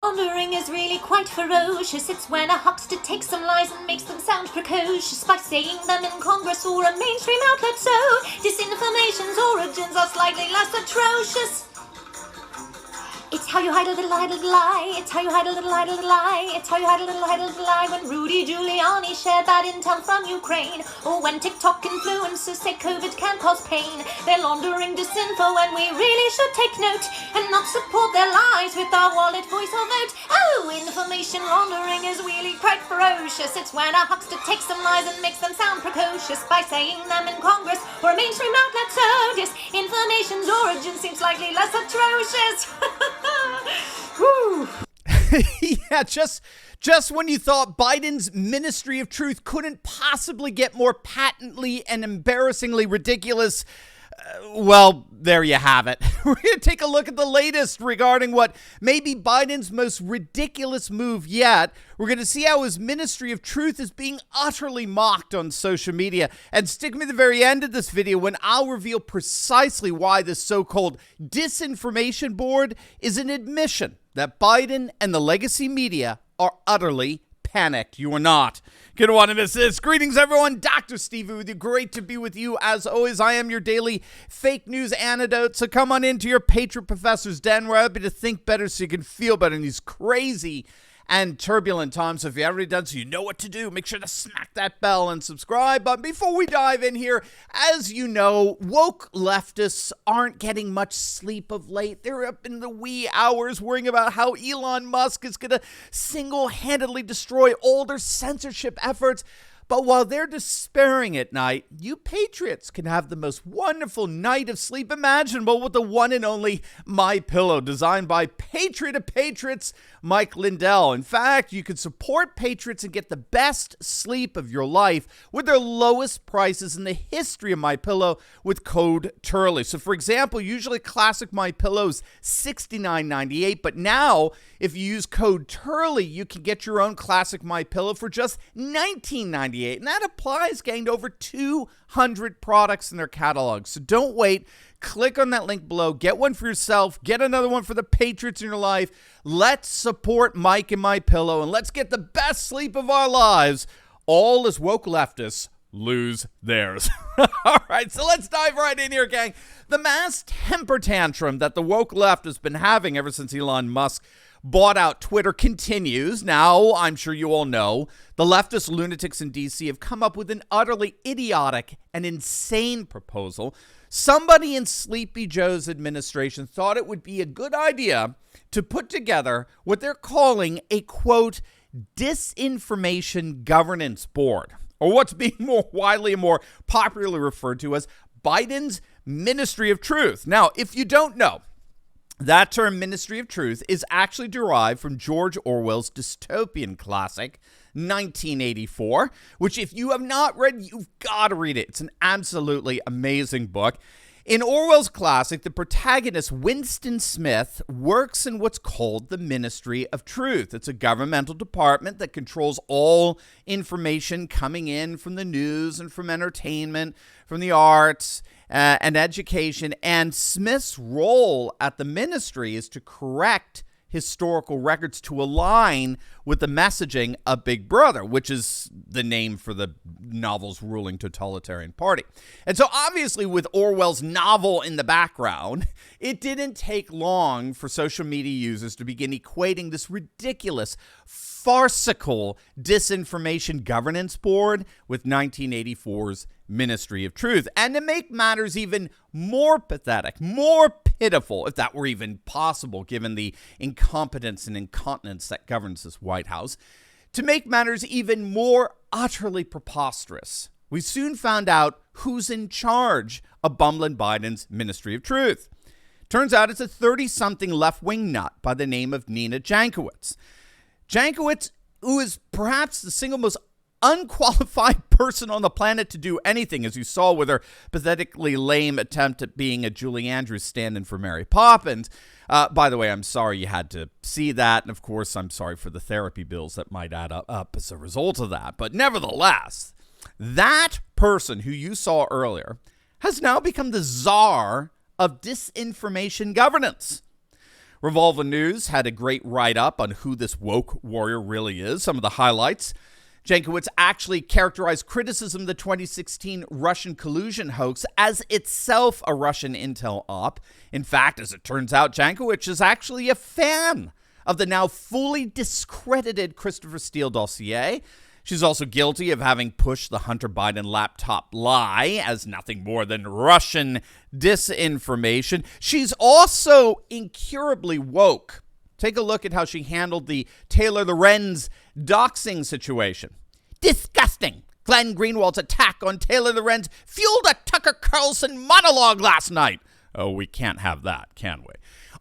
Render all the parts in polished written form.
Laundering is really quite ferocious. It's when a huckster takes some lies and makes them sound precocious by saying them in Congress or a mainstream outlet. So disinformation's origins are slightly less atrocious. It's how you hide a little lie. It's how you hide a little lie. It's how you hide a little lie. When Rudy Giuliani shared bad intel from Ukraine, or when TikTok influencers say COVID can cause pain. They're laundering disinfo and we really should take note and not support their lies with our wallet, voice or vote. Oh, information laundering is really quite ferocious. It's when a huckster takes some lies and makes them sound precocious by saying them in Congress or a mainstream outlet. So disinformation's origin seems slightly less atrocious. Yeah, just when you thought Biden's Ministry of Truth couldn't possibly get more patently and embarrassingly ridiculous, well, there you have it. We're going to take a look at the latest regarding what may be Biden's most ridiculous move yet. We're going to see how his Ministry of Truth is being utterly mocked on social media. And stick with me at the very end of this video when I'll reveal precisely why this so-called disinformation board is an admission that Biden and the legacy media are utterly panicked. You are not going to want to miss this. Greetings, everyone. Dr. Stevie with you. Great to be with you. As always, I am your daily fake news antidote. So come on into your Patriot Professor's Den. We're happy to think better so you can feel better in these crazy and turbulent times. So if you haven't already done so, you know what to do. Make sure to smack that bell and subscribe. But before we dive in here, as you know, woke leftists aren't getting much sleep of late. They're up in the wee hours worrying about how Elon Musk is going to single-handedly destroy all their censorship efforts. But while they're despairing at night, you patriots can have the most wonderful night of sleep imaginable with the one and only MyPillow, designed by Patriot of Patriots, Mike Lindell. In fact, you can support patriots and get the best sleep of your life with their lowest prices in the history of MyPillow with code Turley. So, for example, usually classic MyPillow is $69.98, but now if you use code Turley, you can get your own classic MyPillow for just $19.98. And that applies, gang, to over 200 products in their catalog. So don't wait. Click on that link below. Get one for yourself. Get another one for the patriots in your life. Let's support Mike and MyPillow, and let's get the best sleep of our lives, all as woke leftists lose theirs. All right, so let's dive right in here, gang. The mass temper tantrum that the woke left has been having ever since Elon Musk bought out Twitter continues. Now, I'm sure you all know, the leftist lunatics in D.C. have come up with an utterly idiotic and insane proposal. Somebody in Sleepy Joe's administration thought it would be a good idea to put together what they're calling a, quote, disinformation governance board, or what's being more widely and more popularly referred to as Biden's Ministry of Truth. Now, if you don't know, that term, Ministry of Truth, is actually derived from George Orwell's dystopian classic, 1984, which if you have not read, you've got to read it. It's an absolutely amazing book. In Orwell's classic, the protagonist, Winston Smith, works in what's called the Ministry of Truth. It's a governmental department that controls all information coming in from the news and from entertainment, from the arts, and education. And Smith's role at the ministry is to correct historical records to align with the messaging of Big Brother, which is the name for the novel's ruling totalitarian party. And so obviously with Orwell's novel in the background, it didn't take long for social media users to begin equating this ridiculous, farcical disinformation governance board with 1984's Ministry of Truth. And to make matters even more pathetic, more pitiful, if that were even possible, given the incompetence and incontinence that governs this White House, to make matters even more utterly preposterous, we soon found out who's in charge of Bumblin' Biden's Ministry of Truth. Turns out it's a 30-something left-wing nut by the name of Nina Jankowicz. Jankowicz, who is perhaps the single most unqualified person on the planet to do anything, as you saw with her pathetically lame attempt at being a Julie Andrews stand-in for Mary Poppins. By the way, I'm sorry you had to see that, and of course, I'm sorry for the therapy bills that might add up as a result of that. But nevertheless, that person who you saw earlier has now become the czar of disinformation governance. Revolver News had a great write-up on who this woke warrior really is. Some of the highlights. Jankowicz actually characterized criticism of the 2016 Russian collusion hoax as itself a Russian intel op. In fact, as it turns out, Jankowicz is actually a fan of the now fully discredited Christopher Steele dossier. She's also guilty of having pushed the Hunter Biden laptop lie as nothing more than Russian disinformation. She's also incurably woke. Take a look at how she handled the Taylor Lorenz doxing situation. Disgusting. Glenn Greenwald's attack on Taylor Lorenz fueled a Tucker Carlson monologue last night. Oh, we can't have that, can we?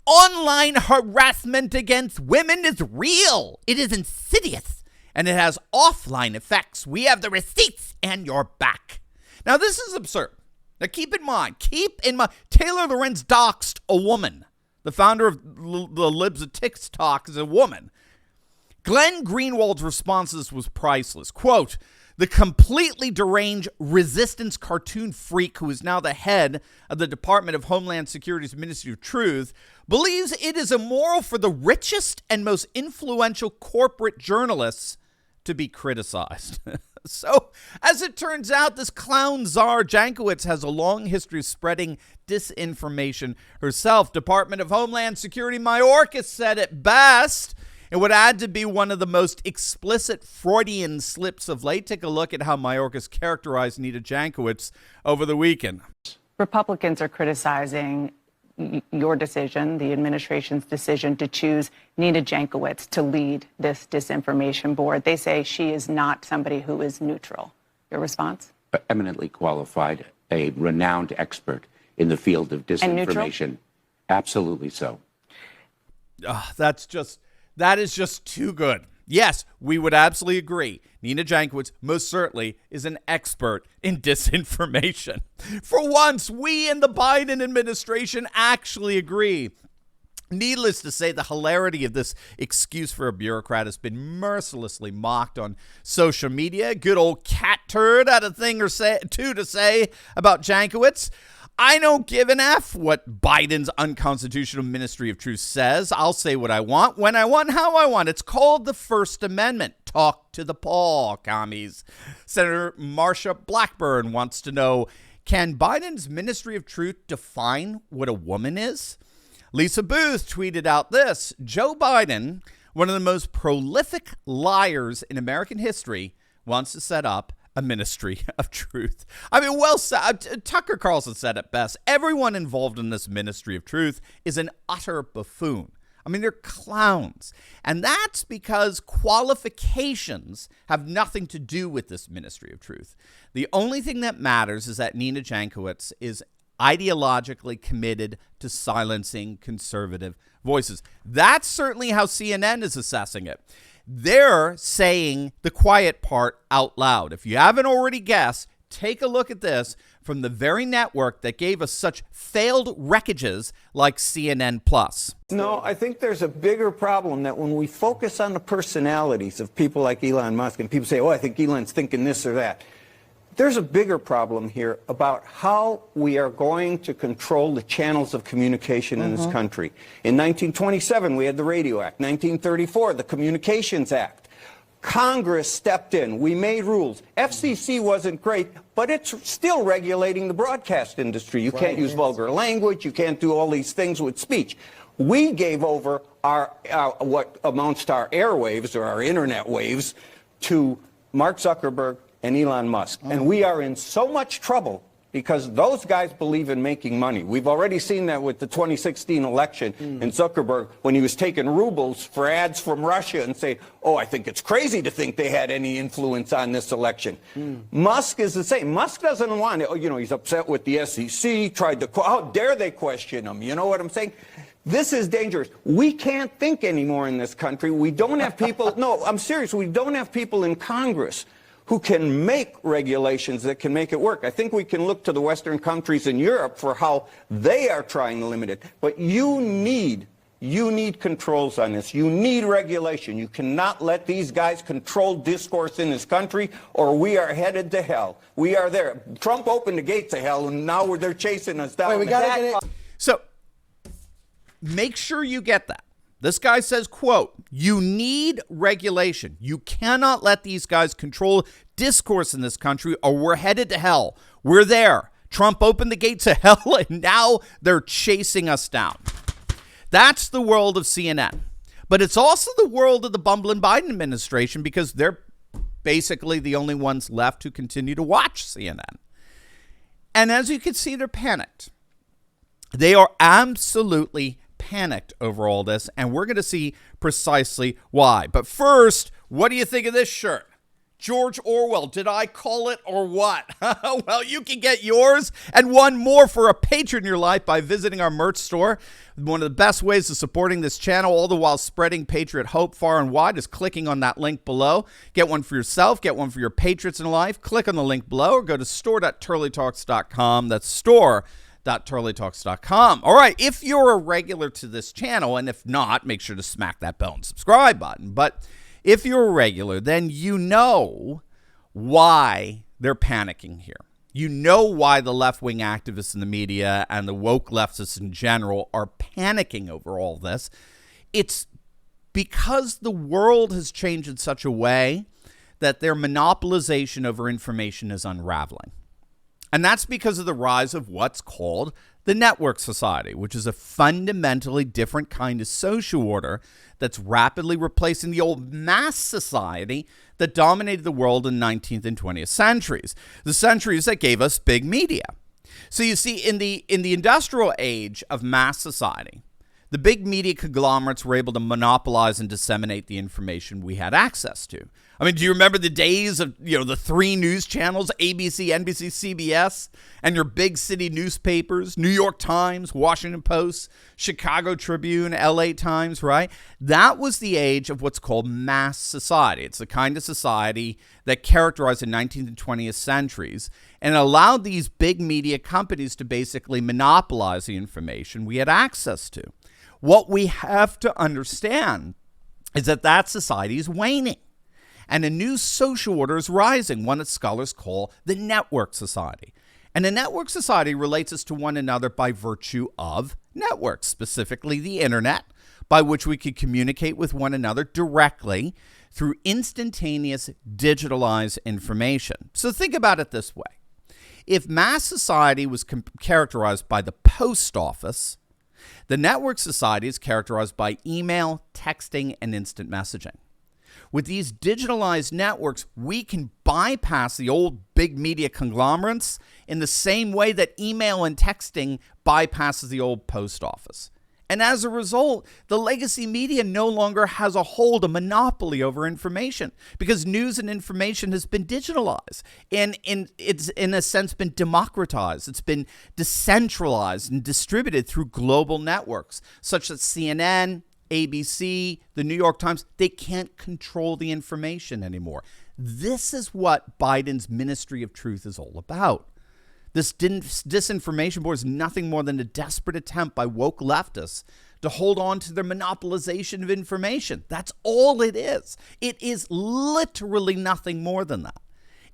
Online harassment against women is real. It is insidious, and it has offline effects. We have the receipts and your back. Now, this is absurd. Now, keep in mind, Taylor Lorenz doxed a woman. The founder of the Libs of TikTok is a woman. Glenn Greenwald's response to this was priceless. Quote, the completely deranged resistance cartoon freak who is now the head of the Department of Homeland Security's Ministry of Truth believes it is immoral for the richest and most influential corporate journalists to be criticized. So, as it turns out, this clown czar Jankowicz has a long history of spreading disinformation herself. Department of Homeland Security Mayorkas said it best. It would add to be one of the most explicit Freudian slips of late. Take a look at how Mayorkas characterized Nina Jankowicz over the weekend. Republicans are criticizing your decision, the administration's decision to choose Nina Jankowicz to lead this disinformation board. They say she is not somebody who is neutral. Your response? Eminently qualified, a renowned expert in the field of disinformation. Absolutely so. That is just too good. Yes, we would absolutely agree. Nina Jankowicz most certainly is an expert in disinformation. For once, we in the Biden administration actually agree. Needless to say, the hilarity of this excuse for a bureaucrat has been mercilessly mocked on social media. Good old cat turd had a thing or two to say about Jankowicz. I don't give an F what Biden's unconstitutional Ministry of Truth says. I'll say what I want, when I want, how I want. It's called the First Amendment. Talk to the paw, commies. Senator Marsha Blackburn wants to know, can Biden's Ministry of Truth define what a woman is? Lisa Booth tweeted out this: Joe Biden, one of the most prolific liars in American history, wants to set up a Ministry of Truth. I mean, well, Tucker Carlson said it best. Everyone involved in this Ministry of Truth is an utter buffoon. I mean, they're clowns. And that's because qualifications have nothing to do with this Ministry of Truth. The only thing that matters is that Nina Jankowicz is ideologically committed to silencing conservative voices. That's certainly how CNN is assessing it. They're saying the quiet part out loud. If you haven't already guessed, take a look at this from the very network that gave us such failed wreckages like CNN Plus. No, I think there's a bigger problem that when we focus on the personalities of people like Elon Musk and people say, oh, I think Elon's thinking this or that. There's a bigger problem here about how we are going to control the channels of communication in this country. In 1927, we had the Radio Act. 1934, the Communications Act. Congress stepped in. We made rules. FCC wasn't great, but it's still regulating the broadcast industry. You can't use vulgar language. You can't do all these things with speech. We gave over our what amounts to our airwaves or our internet waves to Mark Zuckerberg and Elon Musk. And we are in so much trouble because those guys believe in making money. We've already seen that with the 2016 election in Zuckerberg when he was taking rubles for ads from Russia and say, oh, I think it's crazy to think they had any influence on this election. Musk is the same. Musk doesn't want it. You know, he's upset with the SEC, how dare they question him? You know what I'm saying? This is dangerous. We can't think anymore in this country. We don't have people, no, I'm serious, we don't have people in Congress who can make regulations that can make it work. I think we can look to the Western countries in Europe for how they are trying to limit it. But you need controls on this. You need regulation. You cannot let these guys control discourse in this country or we are headed to hell. We are there. Trump opened the gates of hell and now they're chasing us down. So make sure you get that. This guy says, quote, "You need regulation. You cannot let these guys control discourse in this country or we're headed to hell. We're there. Trump opened the gates of hell and now they're chasing us down." That's the world of CNN. But it's also the world of the bumbling Biden administration because they're basically the only ones left who continue to watch CNN. And as you can see, they're panicked. They are absolutely panicked over all this, and we're going to see precisely why. But first, what do you think of this shirt? George Orwell, did I call it or what? Well, you can get yours and one more for a patron in your life by visiting our merch store. One of the best ways of supporting this channel, all the while spreading Patriot hope far and wide, is clicking on that link below. Get one for yourself, get one for your patriots in life. Click on the link below or go to store.turleytalks.com. That's store.turleytalks.com. All right, if you're a regular to this channel, and if not, make sure to smack that bell and subscribe button. But if you're a regular, then you know why they're panicking here. You know why the left-wing activists in the media and the woke leftists in general are panicking over all this. It's because the world has changed in such a way that their monopolization over information is unraveling. And that's because of the rise of what's called the network society, which is a fundamentally different kind of social order that's rapidly replacing the old mass society that dominated the world in the 19th and 20th centuries, the centuries that gave us big media. So you see, in the industrial age of mass society, the big media conglomerates were able to monopolize and disseminate the information we had access to. I mean, do you remember the days of, the three news channels, ABC, NBC, CBS, and your big city newspapers, New York Times, Washington Post, Chicago Tribune, LA Times, right? That was the age of what's called mass society. It's the kind of society that characterized the 19th and 20th centuries and allowed these big media companies to basically monopolize the information we had access to. What we have to understand is that society is waning. And a new social order is rising, one that scholars call the network society. And a network society relates us to one another by virtue of networks, specifically the internet, by which we can communicate with one another directly through instantaneous digitalized information. So think about it this way. If mass society was characterized by the post office, the network society is characterized by email, texting, and instant messaging. With these digitalized networks, we can bypass the old big media conglomerates in the same way that email and texting bypasses the old post office. And as a result, the legacy media no longer has a hold, a monopoly over information because news and information has been digitalized and it's in a sense been democratized. It's been decentralized and distributed through global networks such as CNN, ABC, the New York Times. They can't control the information anymore. This is what Biden's Ministry of Truth is all about. This disinformation board is nothing more than a desperate attempt by woke leftists to hold on to their monopolization of information. That's all it is. It is literally nothing more than that.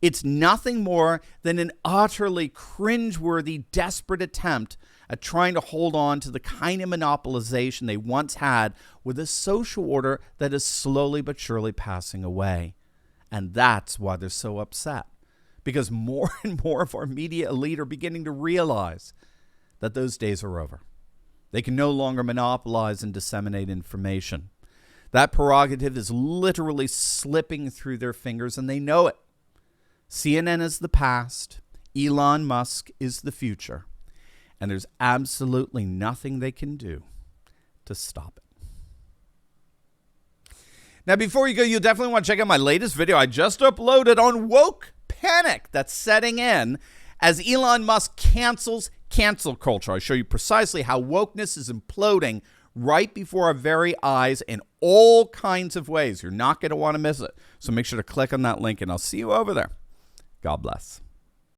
It's nothing more than an utterly cringeworthy, desperate attempt at trying to hold on to the kind of monopolization they once had with a social order that is slowly but surely passing away. And that's why they're so upset. Because more and more of our media elite are beginning to realize that those days are over. They can no longer monopolize and disseminate information. That prerogative is literally slipping through their fingers, and they know it. CNN is the past. Elon Musk is the future. And there's absolutely nothing they can do to stop it. Now, before you go, you'll definitely want to check out my latest video I just uploaded on woke panic that's setting in as Elon Musk cancels cancel culture. I show you precisely how wokeness is imploding right before our very eyes in all kinds of ways. You're not going to want to miss it. So make sure to click on that link, and I'll see you over there. God bless.